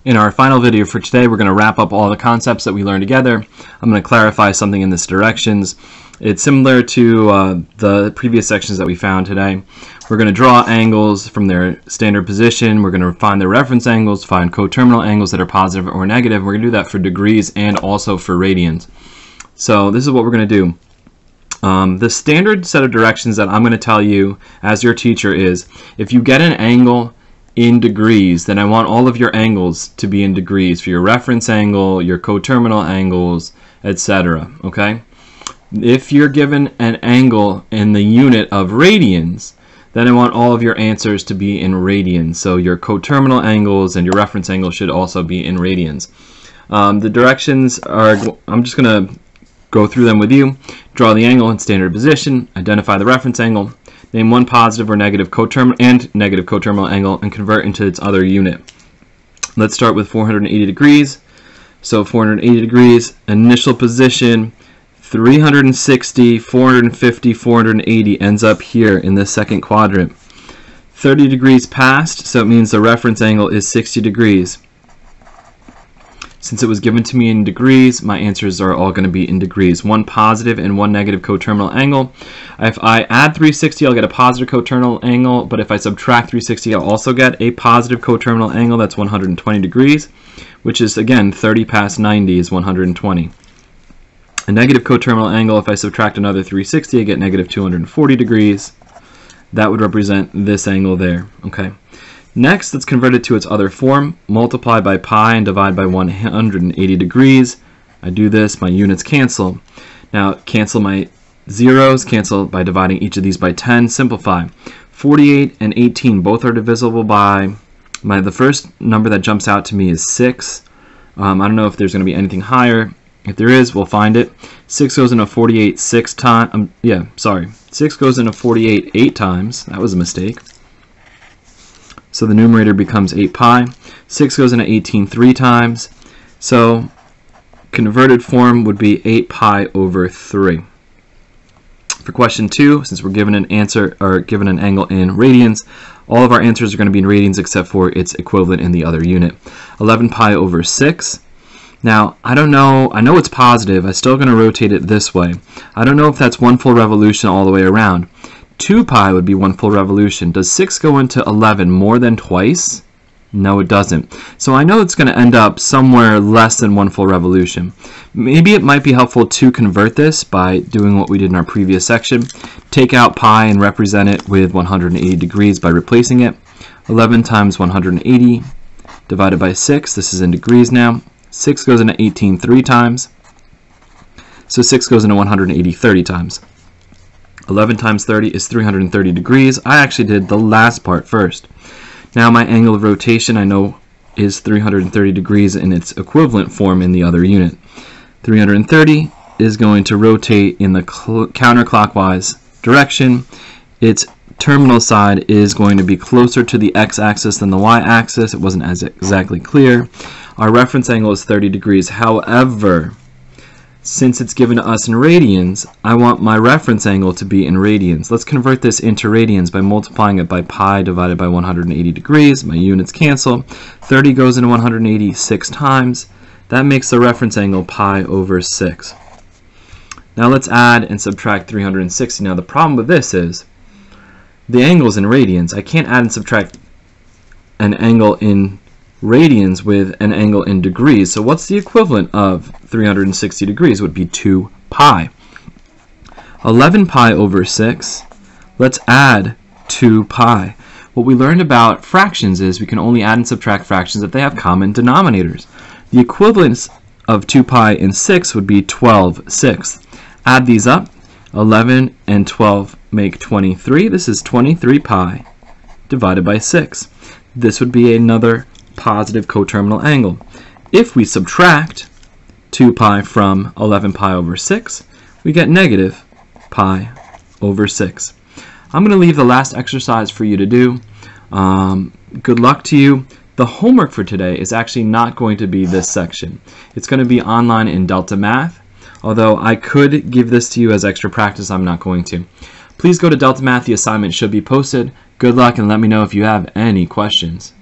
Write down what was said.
In our final video for today, we're going to wrap up all the concepts that we learned together. I'm going to clarify something in this directions. It's similar to the previous sections that we found today. We're going to draw angles from their standard position. We're going to find their reference angles, find coterminal angles that are positive or negative. We're going to do that for degrees and also for radians. So this is what we're going to do. The standard set of directions that I'm going to tell you as your teacher is, if you get an angle in degrees, then I want all of your angles to be in degrees for your reference angle, your coterminal angles, etc. Okay? If you're given an angle in the unit of radians, then I want all of your answers to be in radians. So your coterminal angles and your reference angle should also be in radians. The directions are, I'm just going to go through them with you. Draw the angle in standard position, identify the reference angle, name one positive or negative coterminal and negative coterminal angle, and convert into its other unit. Let's start with 480 degrees. So 480 degrees, initial position, 360, 450, 480 ends up here in this second quadrant. 30 degrees passed, so it means the reference angle is 60 degrees. Since it was given to me in degrees, my answers are all going to be in degrees. One positive and one negative coterminal angle. If I add 360, I'll get a positive coterminal angle, but if I subtract 360, I'll also get a positive coterminal angle. That's 120 degrees, which is, again, 30 past 90 is 120. A negative coterminal angle, if I subtract another 360, I get negative 240 degrees. That would represent this angle there. Okay. Next, let's convert it to its other form. Multiply by pi and divide by 180 degrees. I do this, my units cancel. Now, cancel my zeros, cancel by dividing each of these by 10, simplify. 48 and 18 both are divisible by, the first number that jumps out to me is 6. I don't know if there's going to be anything higher. If there is, we'll find it. 6 goes into 48 6 times. 6 goes into 48 8 times. That was a mistake. So the numerator becomes 8 pi. 6 goes into 18 3 times. So converted form would be 8 pi over 3. For question 2, since we're given an answer or given an angle in radians, all of our answers are going to be in radians except for its equivalent in the other unit. 11 pi over 6. Now, I don't know, I know it's positive. I'm still going to rotate it this way. I don't know if that's one full revolution all the way around. 2 pi would be one full revolution. Does 6 go into 11 more than twice? No, it doesn't. So I know it's going to end up somewhere less than one full revolution. Maybe it might be helpful to convert this by doing what we did in our previous section. Take out pi and represent it with 180 degrees by replacing it. 11 times 180 divided by 6. This is in degrees now. 6 goes into 18 3 times. So 6 goes into 180 30 times. 11 times 30 is 330 degrees. I actually did the last part first. Now my angle of rotation I know is 330 degrees in its equivalent form in the other unit. 330 is going to rotate in the counterclockwise direction. Its terminal side is going to be closer to the x-axis than the y-axis. It wasn't as exactly clear. Our reference angle is 30 degrees. However, since it's given to us in radians, I want my reference angle to be in radians. Let's convert this into radians by multiplying it by pi divided by 180 degrees. My units cancel. 30 goes into 180 6 times. That makes the reference angle pi over 6. Now let's add and subtract 360. Now the problem with this is the angle's in radians. I can't add and subtract an angle in radians with an angle in degrees. So what's the equivalent of 360 degrees? Would be 2 pi. 11 pi over 6. Let's add 2 pi. What we learned about fractions is we can only add and subtract fractions if they have common denominators. The equivalence of 2 pi in 6 would be 12 sixths. Add these up. 11 and 12 make 23. This is 23 pi divided by 6. This would be another positive coterminal angle. If we subtract 2 pi from 11 pi over 6, we get negative pi over 6. I'm going to leave the last exercise for you to do. Good luck to you. The homework for today is actually not going to be this section. It's going to be online in Delta Math. Although I could give this to you as extra practice, I'm not going to. Please go to Delta Math. The assignment should be posted. Good luck, and let me know if you have any questions.